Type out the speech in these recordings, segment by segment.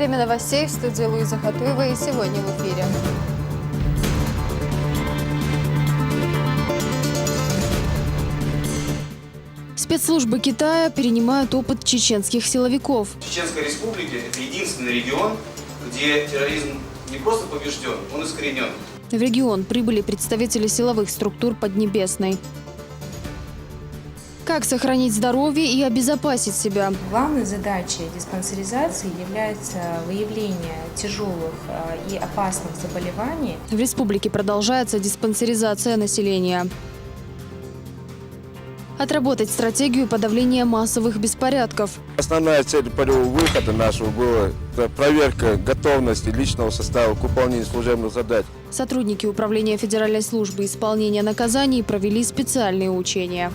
Время новостей в студии Луиза Хатуева и сегодня в эфире. Спецслужбы Китая перенимают опыт чеченских силовиков. Чеченская республика – это единственный регион, где терроризм не просто побежден, он искоренен. В регион прибыли представители силовых структур Поднебесной. Как сохранить здоровье и обезопасить себя? Главной задачей диспансеризации является выявление тяжелых и опасных заболеваний. В республике продолжается диспансеризация населения. Отработать стратегию подавления массовых беспорядков. Основная цель выхода нашего была проверка готовности личного состава к выполнению служебных задач. Сотрудники Управления Федеральной службы исполнения наказаний провели специальные учения.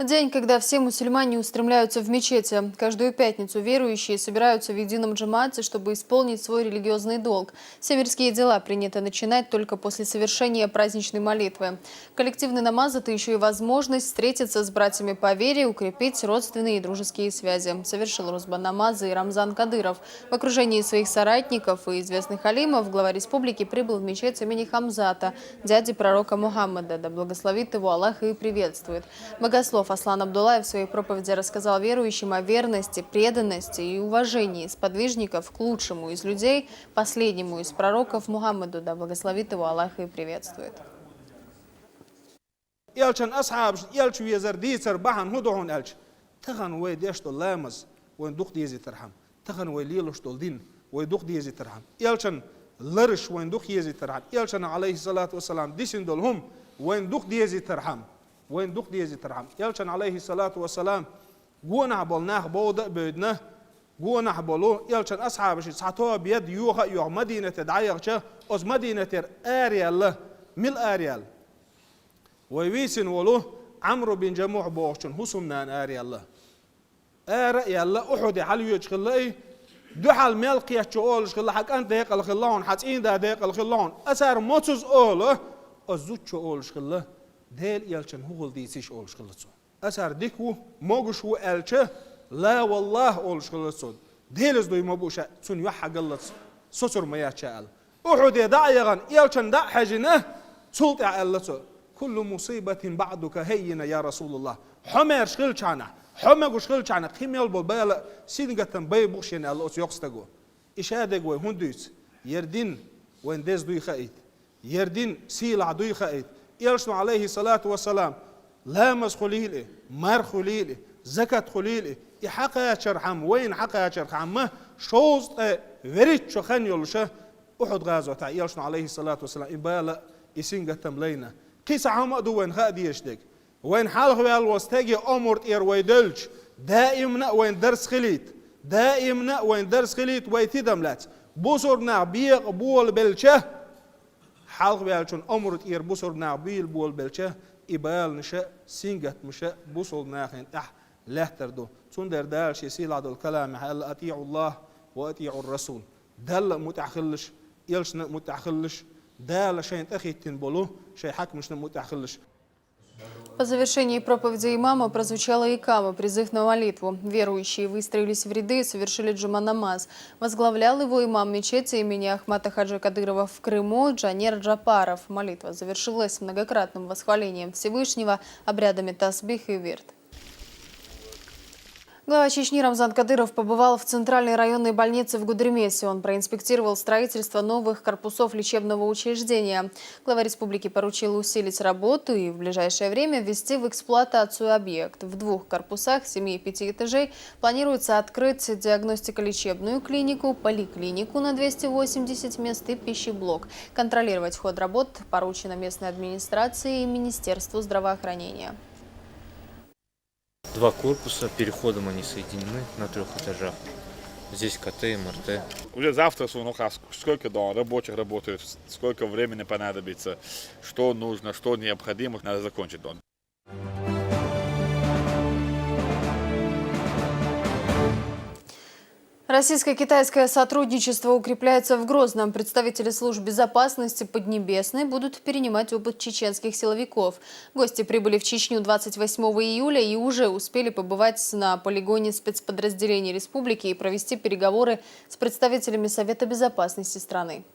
День, когда все мусульмане устремляются в мечети. Каждую пятницу верующие собираются в едином джамате, чтобы исполнить свой религиозный долг. Все мирские дела принято начинать только после совершения праздничной молитвы. Коллективный намаз – это еще и возможность встретиться с братьями по вере, укрепить родственные и дружеские связи. Совершил Рузбан намазы и Рамзан Кадыров. В окружении своих соратников и известных алимов глава республики прибыл в мечеть имени Хамзата, дяди пророка Мухаммада, да благословит его Аллах и приветствует. Богослов Аслан Абдуллаев в своей проповеди рассказал верующим о верности, преданности и уважении сподвижников к лучшему из людей, последнему из пророков Мухаммаду, да благословит его Аллах и приветствует. يالشان أصحاب يالشو يزردي سربحن هدوهن يالش تخن ويديش طلامز وين دوق ديزي ترحم تخن ويليلوش طلدين ويدوق ديزي ترحم يالشان لرش وين دوق يزي ترحم يالشان عليه الصلاة والسلام ديسن دولهم وين دوق ديزي ترحم وين دوق ديزي ترحم يالشان عليه الصلاة والسلام جونا بالناه بوضع بيدنا جونا بلو يالشان أصحاب شيء ساعتها بيد يوها مدينة تدعيرشة أز مدينة أريال مل أريال ويويسن ولو عمرو بن جموع بوشن هسمنان آري الله آري الله أحد حلو يشخلي دحال ملقي يشول شخل حق أنت هيك الخلون حتين ده هيك الخلون أسر موتوز أوله أزوج شول شخله ديل يلشن هو ديسيش أول شخلصو أسر ديكو موجش هو ألشه لا والله أول شخلصو ديل إزدوي مبوشة سن يحق الله سسر ما يشال أحد يدعيغن يلشن دع حجنه سلط على كل مصيبة بعدك هينا يا رسول الله حمر شغل شانا حمر شغل شانا خيميال بالبيل سيدغتن باي بوشين الله يقصدغو اشادغ وي هندوس يردين وين دز دوي خايت يردين سيلا دوي خايت يلشن عليه الصلاة والسلام لا مسخليل مر خليل زكاة خليل يحقا شرحم وين حقا شرحم شوز وريت شخن يلشه احد غازو تاع يلشن عليه الصلاة والسلام يبالا يسينغتم لينا كيس عمدو وين غادي يشتك وين حال غوال واستاجي أمورت إير ويدلج دائمنا وين درس خليت دائمنا وين درس خليت ويتدملات بوسرنا بيق بول بلشه حال غوالشون أمورت إير بوسرنا بيل بول بلشه إبال نشاء سينجت مشاء بوسرنا خين لا تردو تندر دالش يسيل عدو الكلام هل أطيعوا الله وأطيعوا الرسول دل متعخلش يلش متعخلش دال شيء تأخيتين بلو شيء حكم مش متعخلش. По завершении проповеди имама прозвучала икама, призыв на молитву. Верующие выстроились в ряды и совершили джума намаз. Возглавлял его имам мечети имени Ахмата Хаджи Кадырова в Крыму Джанер Джапаров. Молитва завершилась многократным восхвалением Всевышнего, обрядами тасбих и вирд. Глава Чечни Рамзан Кадыров побывал в Центральной районной больнице в Гудермесе. Он проинспектировал строительство новых корпусов лечебного учреждения. Глава республики поручил усилить работу и в ближайшее время ввести в эксплуатацию объект. В 2 корпусах 7 и 5 этажей планируется открыть диагностико-лечебную клинику, поликлинику на 280 мест и пищеблок. Контролировать ход работ поручено местной администрации и Министерству здравоохранения. 2 корпуса, переходом они соединены на 3 этажах. Здесь КТ, МРТ. Уже завтра сколько рабочих работают, сколько времени понадобится, что нужно, что необходимо, надо закончить. Российско-китайское сотрудничество укрепляется в Грозном. Представители служб безопасности Поднебесной будут перенимать опыт чеченских силовиков. Гости прибыли в Чечню 28 июля и уже успели побывать на полигоне спецподразделений республики и провести переговоры с представителями Совета безопасности страны.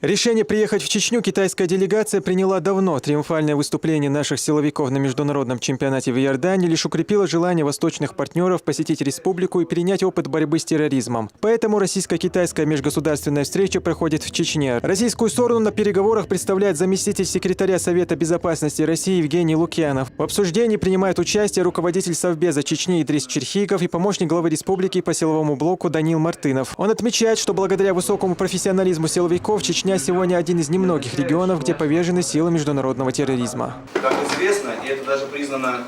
Решение приехать в Чечню китайская делегация приняла давно. Триумфальное выступление наших силовиков на международном чемпионате в Иордании лишь укрепило желание восточных партнеров посетить республику и перенять опыт борьбы с терроризмом. Поэтому российско-китайская межгосударственная встреча проходит в Чечне. Российскую сторону на переговорах представляет заместитель секретаря Совета безопасности России Евгений Лукьянов. В обсуждении принимают участие руководитель Совбеза Чечни Идрис Черхигов и помощник главы республики по силовому блоку Данил Мартынов. Он отмечает, что благодаря высокому профессионализму силовиков Чечня сегодня один из немногих регионов, где повержены силы международного терроризма. Как известно, и это даже признано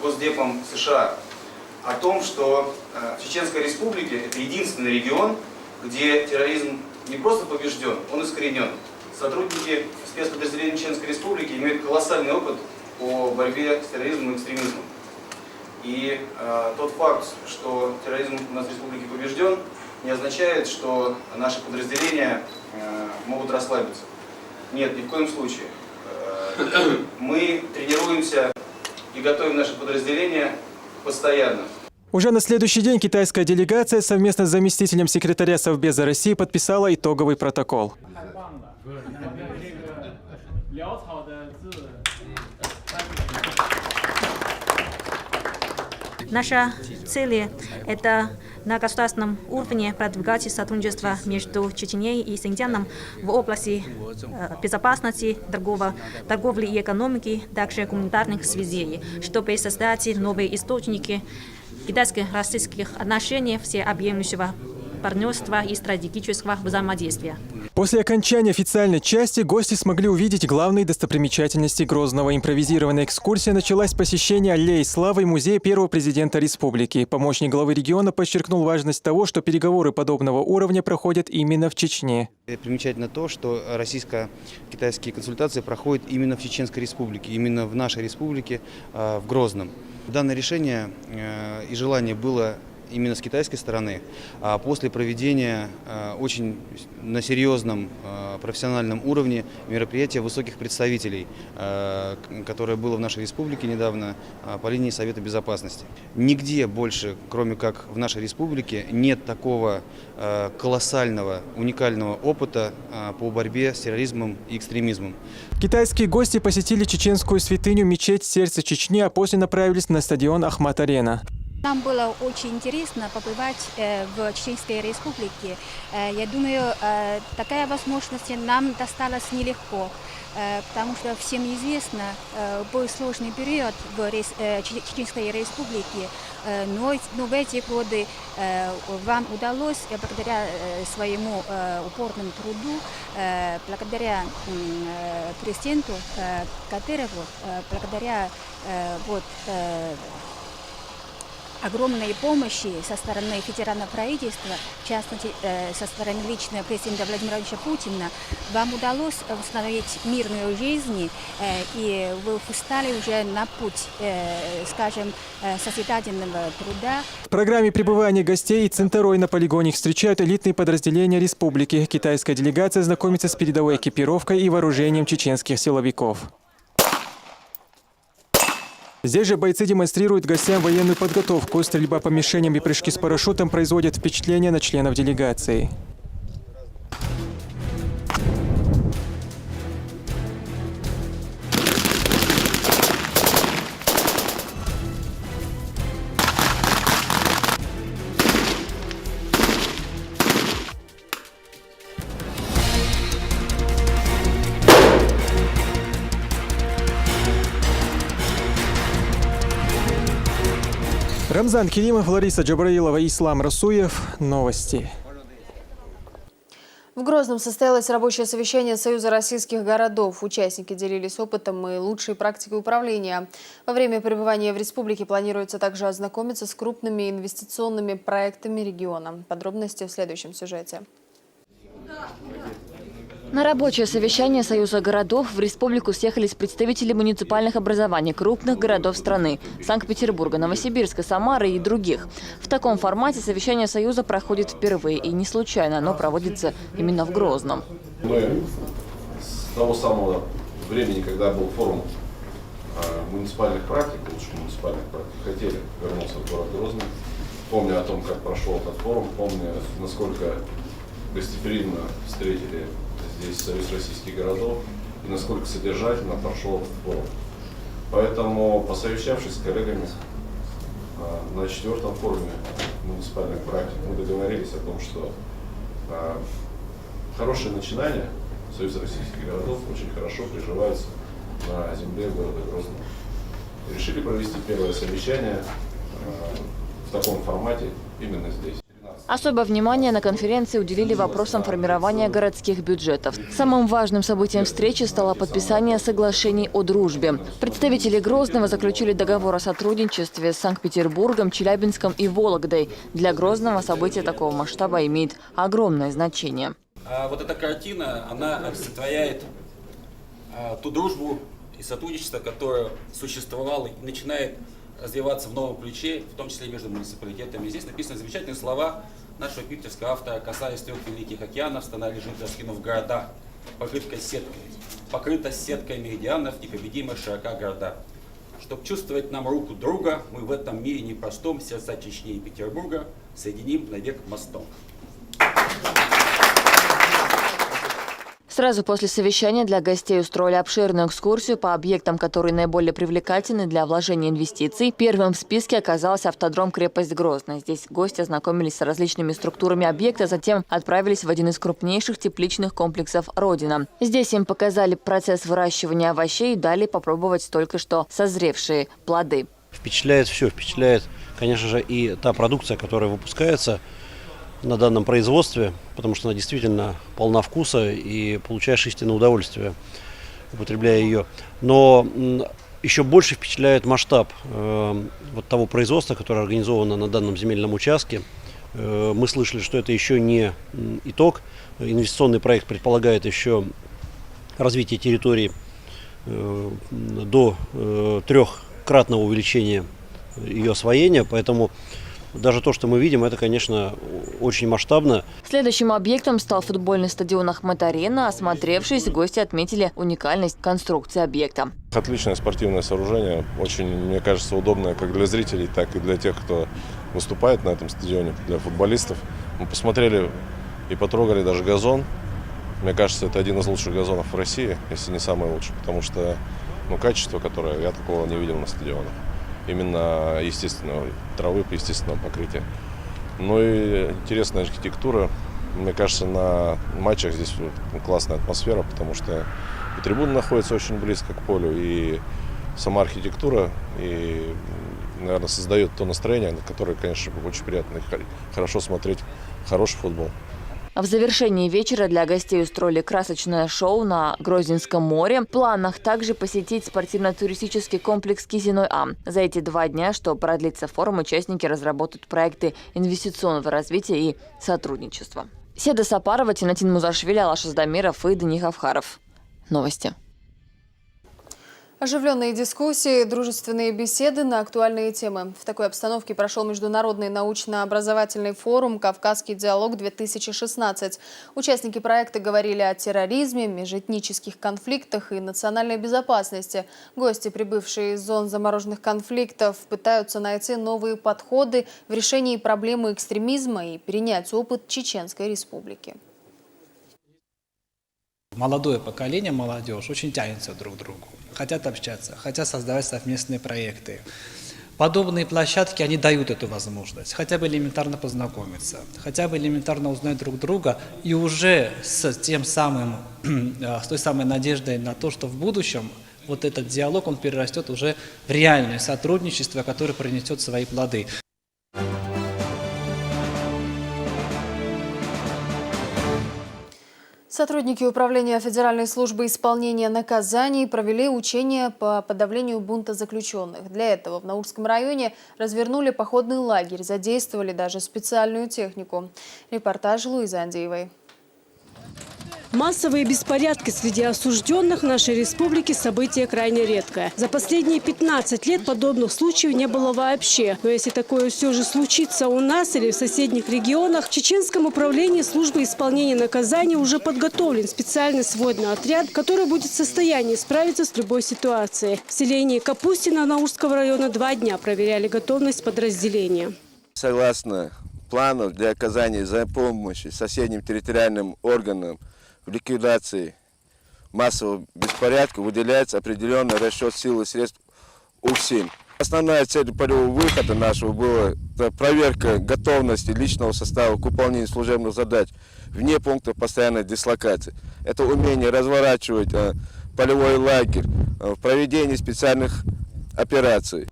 Госдепом США, о том, что Чеченская республика – это единственный регион, где терроризм не просто побежден, он искоренен. Сотрудники спецподразделений Чеченской республики имеют колоссальный опыт по борьбе с терроризмом и экстремизмом. И тот факт, что терроризм у нас в республике побежден, не означает, что наши подразделения могут расслабиться. Нет, ни в коем случае. Мы тренируемся и готовим наши подразделения постоянно. Уже на следующий день китайская делегация совместно с заместителем секретаря Совбеза России подписала итоговый протокол. Наша цель – это на государственном уровне продвигать сотрудничество между Чечней и Синьцзяном в области безопасности, торговли и экономики, также гуманитарных связей, чтобы создать новые источники китайско-российских отношений, всеобъемлющего партнерства и стратегического взаимодействия. После окончания официальной части гости смогли увидеть главные достопримечательности Грозного. Импровизированная экскурсия началась с посещения аллеи славы и музея первого президента республики. Помощник главы региона подчеркнул важность того, что переговоры подобного уровня проходят именно в Чечне. Примечательно то, что российско-китайские консультации проходят именно в Чеченской республике, именно в нашей республике, в Грозном. Данное решение и желание было именно с китайской стороны, а после проведения очень на серьезном профессиональном уровне мероприятия высоких представителей, которое было в нашей республике недавно по линии Совета безопасности. Нигде больше, кроме как в нашей республике, нет такого колоссального, уникального опыта по борьбе с терроризмом и экстремизмом. Китайские гости посетили чеченскую святыню мечеть сердца Чечни, а после направились на стадион Ахмат-Арена. Нам было очень интересно побывать в Чеченской республике. Я думаю, такая возможность нам досталась нелегко, потому что всем известно, был сложный период в Чеченской республике, но в эти годы вам удалось, благодаря своему упорному труду, благодаря президенту Кадырову, благодаря огромной помощи со стороны федерального правительства, в частности, со стороны лично президента Владимира Владимировича Путина, вам удалось установить мирную жизнь, и вы встали уже на путь, скажем, созидательного труда. В программе пребывания гостей и центрой на полигоне их встречают элитные подразделения республики. Китайская делегация знакомится с передовой экипировкой и вооружением чеченских силовиков. Здесь же бойцы демонстрируют гостям военную подготовку. Стрельба по мишеням и прыжки с парашютом производят впечатление на членов делегации. Рамзан Керимов, Лариса Джабраилова, Ислам Расуев. Новости. В Грозном состоялось рабочее совещание Союза российских городов. Участники делились опытом и лучшей практикой управления. Во время пребывания в республике планируется также ознакомиться с крупными инвестиционными проектами региона. Подробности в следующем сюжете. На рабочее совещание Союза городов в республику съехались представители муниципальных образований крупных городов страны – Санкт-Петербурга, Новосибирска, Самары и других. В таком формате совещание Союза проходит впервые. И не случайно оно проводится именно в Грозном. Мы с того самого времени, когда был форум муниципальных практик, лучших муниципальных практик, хотели вернуться в город Грозный, помня о том, как прошел этот форум, помня, насколько гостеприимно встретили здесь Союз российских городов и насколько содержательно прошел этот форум. Поэтому, посовещавшись с коллегами на 4-м форуме муниципальных практик, мы договорились о том, что хорошие начинания Союза российских городов очень хорошо приживаются на земле города Грозного. И решили провести первое совещание в таком формате именно здесь. Особое внимание на конференции уделили вопросам формирования городских бюджетов. Самым важным событием встречи стало подписание соглашений о дружбе. Представители Грозного заключили договор о сотрудничестве с Санкт-Петербургом, Челябинском и Вологдой. Для Грозного событие такого масштаба имеет огромное значение. Вот эта картина, она олицетворяет ту дружбу и сотрудничество, которое существовало и начинает развиваться в новом ключе, в том числе и между муниципалитетами. Здесь написаны замечательные слова нашего питерского автора: «Касаясь 3 великих океанов, страна лежит, раскинув города, покрыта сеткой меридианов, непобедимо широка города». Чтобы чувствовать нам руку друга, мы в этом мире непростом сердца Чечни и Петербурга соединим навек мостом. Сразу после совещания для гостей устроили обширную экскурсию по объектам, которые наиболее привлекательны для вложения инвестиций. Первым в списке оказался автодром «Крепость Грозная». Здесь гости ознакомились с различными структурами объекта, затем отправились в один из крупнейших тепличных комплексов «Родина». Здесь им показали процесс выращивания овощей и дали попробовать только что созревшие плоды. Впечатляет все. Впечатляет, конечно же, и та продукция, которая выпускается на данном производстве, потому что она действительно полна вкуса и получаешь истинное удовольствие, употребляя ее. Но еще больше впечатляет масштаб вот того производства, которое организовано на данном земельном участке. Мы слышали, что это еще не итог. Инвестиционный проект предполагает еще развитие территории до 3-кратного увеличения ее освоения, поэтому даже то, что мы видим, это, конечно, очень масштабно. Следующим объектом стал футбольный стадион «Ахмат-Арена». Осмотревшись, гости отметили уникальность конструкции объекта. Отличное спортивное сооружение, очень, мне кажется, удобное как для зрителей, так и для тех, кто выступает на этом стадионе, для футболистов. Мы посмотрели и потрогали даже газон. Мне кажется, это один из лучших газонов в России, если не самый лучший, потому что качество, которое я такого не видел на стадионах. Именно естественной травы, естественного покрытия. Ну и интересная архитектура. Мне кажется, на матчах здесь классная атмосфера, потому что и трибуна находится очень близко к полю, и сама архитектура, и, наверное, создает то настроение, на которое, конечно, очень приятно и хорошо смотреть хороший футбол. В завершении вечера для гостей устроили красочное шоу на Грозненском море. В планах также посетить спортивно-туристический комплекс «Кизиной-А». За эти 2 дня, что продлится форум, участники разработают проекты инвестиционного развития и сотрудничества. Седа Сапарова, Тинатин Музашвили, Алаш Аздамиров и Дани Хавхаров. Новости. Оживленные дискуссии, дружественные беседы на актуальные темы. В такой обстановке прошел международный научно-образовательный форум «Кавказский диалог-2016». Участники проекта говорили о терроризме, межэтнических конфликтах и национальной безопасности. Гости, прибывшие из зон замороженных конфликтов, пытаются найти новые подходы в решении проблемы экстремизма и перенять опыт Чеченской Республики. Молодое поколение, молодежь очень тянется друг к другу, хотят общаться, хотят создавать совместные проекты. Подобные площадки, они дают эту возможность, хотя бы элементарно познакомиться, хотя бы элементарно узнать друг друга и уже с той самой надеждой на то, что в будущем вот этот диалог, он перерастет уже в реальное сотрудничество, которое принесет свои плоды. Сотрудники Управления Федеральной службы исполнения наказаний провели учения по подавлению бунта заключенных. Для этого в Наурском районе развернули походный лагерь, задействовали даже специальную технику. Репортаж Луизы Андеевой. Массовые беспорядки среди осужденных в нашей республике – событие крайне редкое. За последние 15 лет подобных случаев не было вообще. Но если такое все же случится у нас или в соседних регионах, в Чеченском управлении службы исполнения наказаний уже подготовлен специальный сводный отряд, который будет в состоянии справиться с любой ситуацией. В селении Капустино Наурского района 2 дня проверяли готовность подразделения. Согласно плану для оказания помощи соседним территориальным органам в ликвидации массового беспорядка выделяется определенный расчет сил и средств УФСИН. Основная цель полевого выхода нашего была проверка готовности личного состава к выполнению служебных задач вне пунктов постоянной дислокации. Это умение разворачивать полевой лагерь в проведении специальных операций.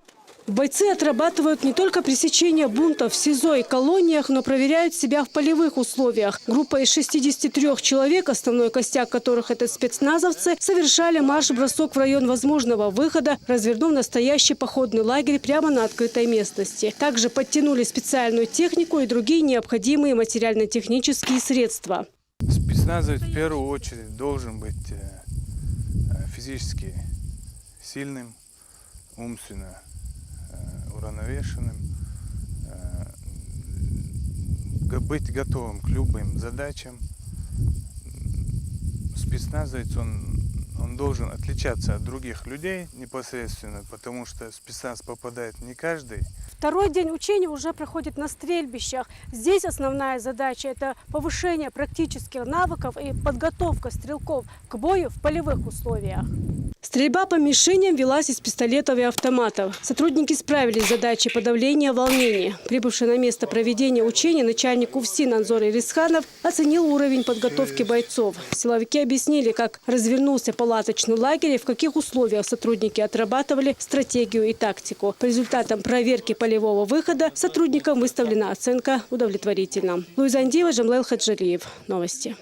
Бойцы отрабатывают не только пресечение бунтов в СИЗО и колониях, но проверяют себя в полевых условиях. Группа из 63 человек, основной костяк которых это спецназовцы, совершали марш-бросок в район возможного выхода, развернув настоящий походный лагерь прямо на открытой местности. Также подтянули специальную технику и другие необходимые материально-технические средства. Спецназовец в первую очередь должен быть физически сильным, умственно уравновешенным, быть готовым к любым задачам. Спецназовец, он должен отличаться от других людей непосредственно, потому что в спецназ попадает не каждый. Второй день учения уже проходит на стрельбищах. Здесь основная задача – это повышение практических навыков и подготовка стрелков к бою в полевых условиях. Стрельба по мишеням велась из пистолетов и автоматов. Сотрудники справились с задачей подавления волнений. Прибывший на место проведения учений начальник УФСИН Анзор Ирисханов оценил уровень подготовки бойцов. Силовики объяснили, как развернулся палаточный лагерь и в каких условиях сотрудники отрабатывали стратегию и тактику. По результатам проверки полевого выхода сотрудникам выставлена оценка удовлетворительно. Луиза Андиева, Жамлел Хаджалиев. Новости.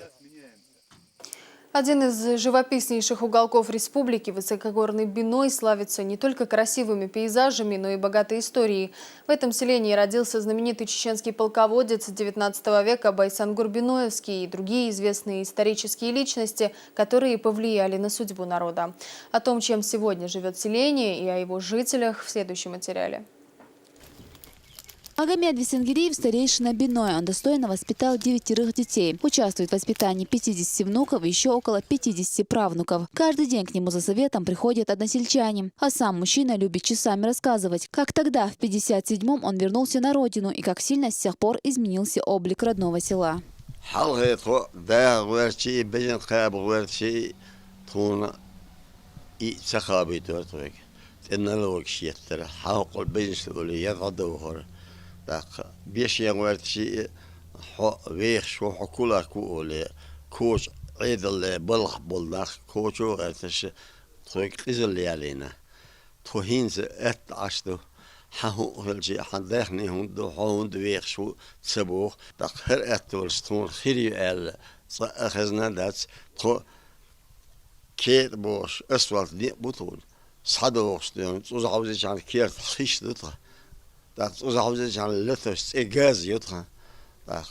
Один из живописнейших уголков республики, высокогорный Биной, славится не только красивыми пейзажами, но и богатой историей. В этом селении родился знаменитый чеченский полководец XIX века Байсангур Биноевский и другие известные исторические личности, которые повлияли на судьбу народа. О том, чем сегодня живет селение и о его жителях в следующем материале. Магомед Весенгириев – старейшина Биной. Он достойно воспитал 9 детей. Участвует в воспитании 50 внуков и еще около 50 правнуков. Каждый день к нему за советом приходят односельчане. А сам мужчина любит часами рассказывать, как тогда, в 57-м, он вернулся на родину и как сильно с тех пор изменился облик родного села. Так, беш я говорю, вех шо хокула куоле, коч идал балх болдах, кочо это ш, твой кизл ялина, твоинз это ашту, хаху хелчи хандехни хунду хунд вех шо цебох, так хер это волстун хири эл, خزنادات تو كير باش اسفلت دي بطول صدوش دي وزعوزي عن كير خيش دطه ده وزعوزي عن لثوس إجاز يطه ده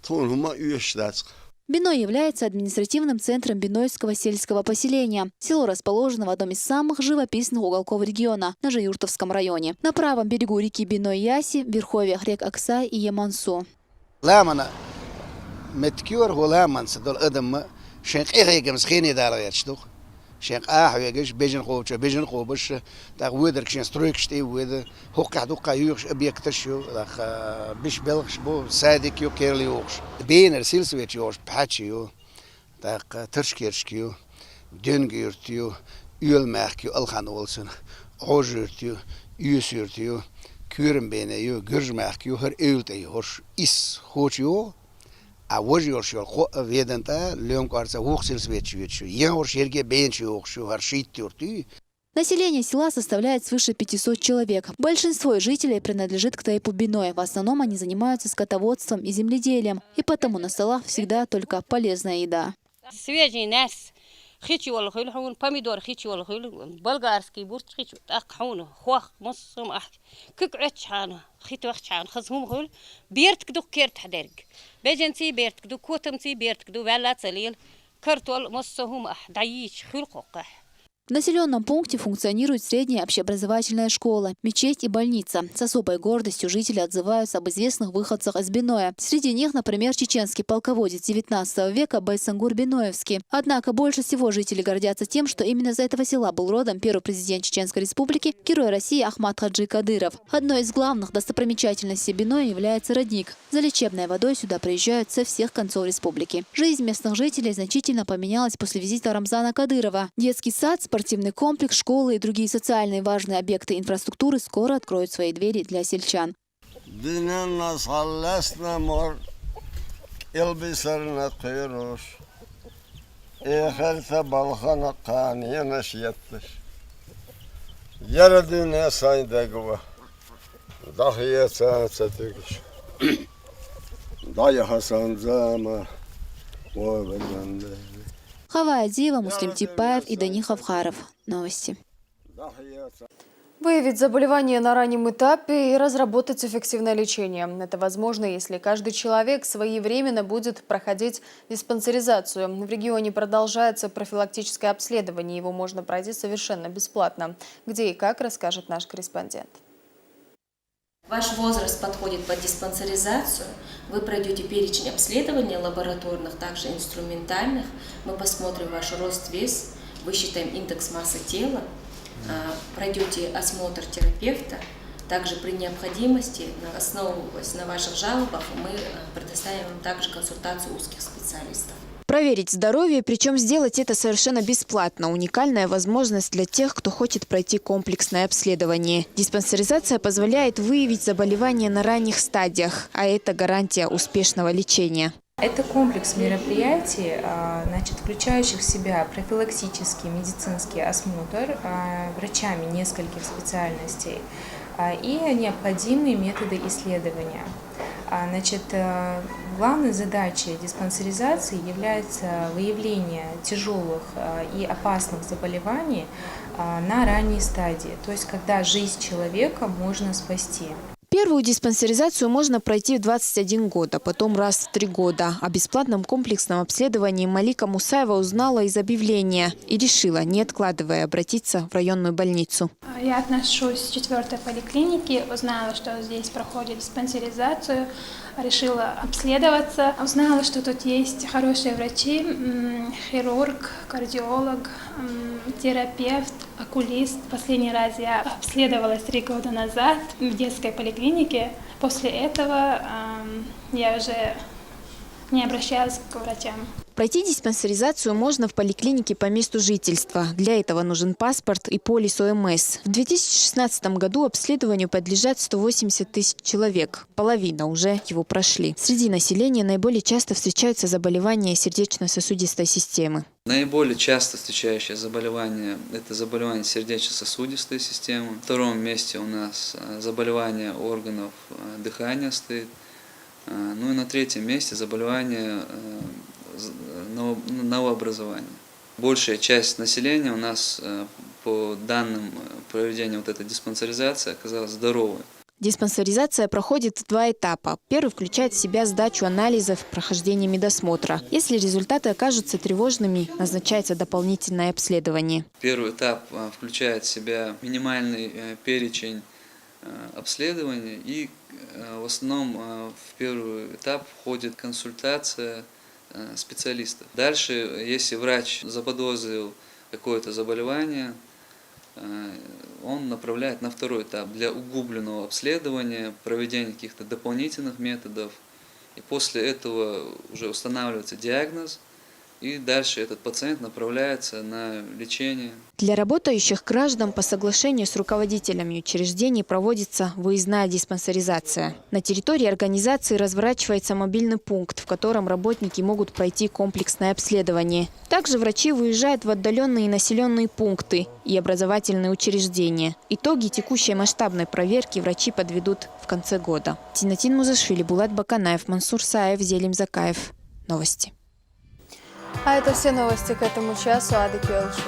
طول هما يشتات. Биной является административным центром Бинойского сельского поселения. Село расположено в одном из самых живописных уголков региона, на Жаюртовском районе. На правом берегу реки Биной-Яси, в верховьях рек Аксай и Ямансу. شيخ يجيش بيجن خوبش تاع ودرك شين سترويكشتي ود هوقع دوقع يوخش ابيكتشو بيش بلغش بو سادك يو كيرلي يوخش بين رسيل سويت يوش بحاتشيو تاع ترشكيرشكيو دنجيرتيو يولماخيو الخان ولسن اوجرتيو يوسيرتيو كورن بينيو گرجماخيو هر ايلتي هوش اس خوچيو Биной Население села составляет свыше 500 человек. Большинство жителей принадлежит к тайпу Биной. В основном они занимаются скотоводством и земледелием. И потому на столах всегда только полезная еда. خيتي والله خيل حون باميدور خيتي والله خيل بلغارسكي بورت خيتي أقحونه خوخ مصم أحد كيك عتشانه خيت وقتشان خزهم خيل بيرتك دو كيرت حدرك بيجنتي بيرتك دو كوتمتي بيرتك دو ولا تسليل كرتول مصهم أحد عيش خيل قوقح. В населенном пункте функционирует средняя общеобразовательная школа, мечеть и больница. С особой гордостью жители отзываются об известных выходцах из Биноя. Среди них, например, чеченский полководец XIX века Байсангур Биноевский. Однако больше всего жители гордятся тем, что именно из этого села был родом первый президент Чеченской республики, герой России Ахмад Хаджи Кадыров. Одной из главных достопримечательностей Биноя является родник. За лечебной водой сюда приезжают со всех концов республики. Жизнь местных жителей значительно поменялась после визита Рамзана Кадырова. Детский сад, спортивный комплекс, школы и другие социальные важные объекты инфраструктуры скоро откроют свои двери для сельчан. Хава Адиева, Муслим Типаев и Дани Хавхаров. Новости. Выявить заболевание на раннем этапе и разработать эффективное лечение. Это возможно, если каждый человек своевременно будет проходить диспансеризацию. В регионе продолжается профилактическое обследование. Его можно пройти совершенно бесплатно. Где и как, расскажет наш корреспондент. Ваш возраст подходит под диспансеризацию. Вы пройдете перечень обследований лабораторных, также инструментальных. Мы посмотрим ваш рост, вес, высчитаем индекс массы тела, пройдете осмотр терапевта. Также при необходимости, основываясь на ваших жалобах, мы предоставим вам также консультацию узких специалистов. Проверить здоровье, причем сделать это совершенно бесплатно. Уникальная возможность для тех, кто хочет пройти комплексное обследование. Диспансеризация позволяет выявить заболевания на ранних стадиях, а это гарантия успешного лечения. Это комплекс мероприятий, включающих в себя профилактический медицинский осмотр врачами нескольких специальностей и необходимые методы исследования. Главной задачей диспансеризации является выявление тяжелых и опасных заболеваний на ранней стадии, то есть когда жизнь человека можно спасти. Первую диспансеризацию можно пройти в 21 год, а потом раз в 3 года. О бесплатном комплексном обследовании Малика Мусаева узнала из объявления и решила, не откладывая, обратиться в районную больницу. Я отношусь к 4-й поликлинике, узнала, что здесь проходит диспансеризацию, решила обследоваться. Узнала, что тут есть хорошие врачи, хирург, кардиолог, терапевт, окулист. Последний раз я обследовалась 3 года назад в детской поликлинике. После этого я уже не обращалась к врачам. Пройти диспансеризацию можно в поликлинике по месту жительства. Для этого нужен паспорт и полис ОМС. В 2016 году обследованию подлежат 180 тысяч человек. Половина уже его прошли. Среди населения наиболее часто встречаются заболевания сердечно-сосудистой системы. Наиболее часто встречающее заболевание – это заболевание сердечно-сосудистой системы. На втором месте у нас заболевание органов дыхания стоит. Ну и на третьем месте заболевание новообразования. Большая часть населения у нас по данным проведения вот этой диспансеризации оказалась здоровой. Диспансеризация проходит в 2 этапа. Первый включает в себя сдачу анализов, прохождение медосмотра. Если результаты окажутся тревожными, назначается дополнительное обследование. Первый этап включает в себя минимальный перечень обследований и в основном в первый этап входит консультация специалистов. Дальше, если врач заподозрил какое-то заболевание, он направляет на второй этап для углубленного обследования, проведения каких-то дополнительных методов. И после этого уже устанавливается диагноз, и дальше этот пациент направляется на лечение. Для работающих граждан по соглашению с руководителями учреждений проводится выездная диспансеризация. На территории организации разворачивается мобильный пункт, в котором работники могут пройти комплексное обследование. Также врачи выезжают в отдаленные населенные пункты и образовательные учреждения. Итоги текущей масштабной проверки врачи подведут в конце года. Тинатин Музашвили, Булат Баканаев, Мансур Саев, Зелим Закаев. Новости. А это все новости к этому часу. Ады Келши.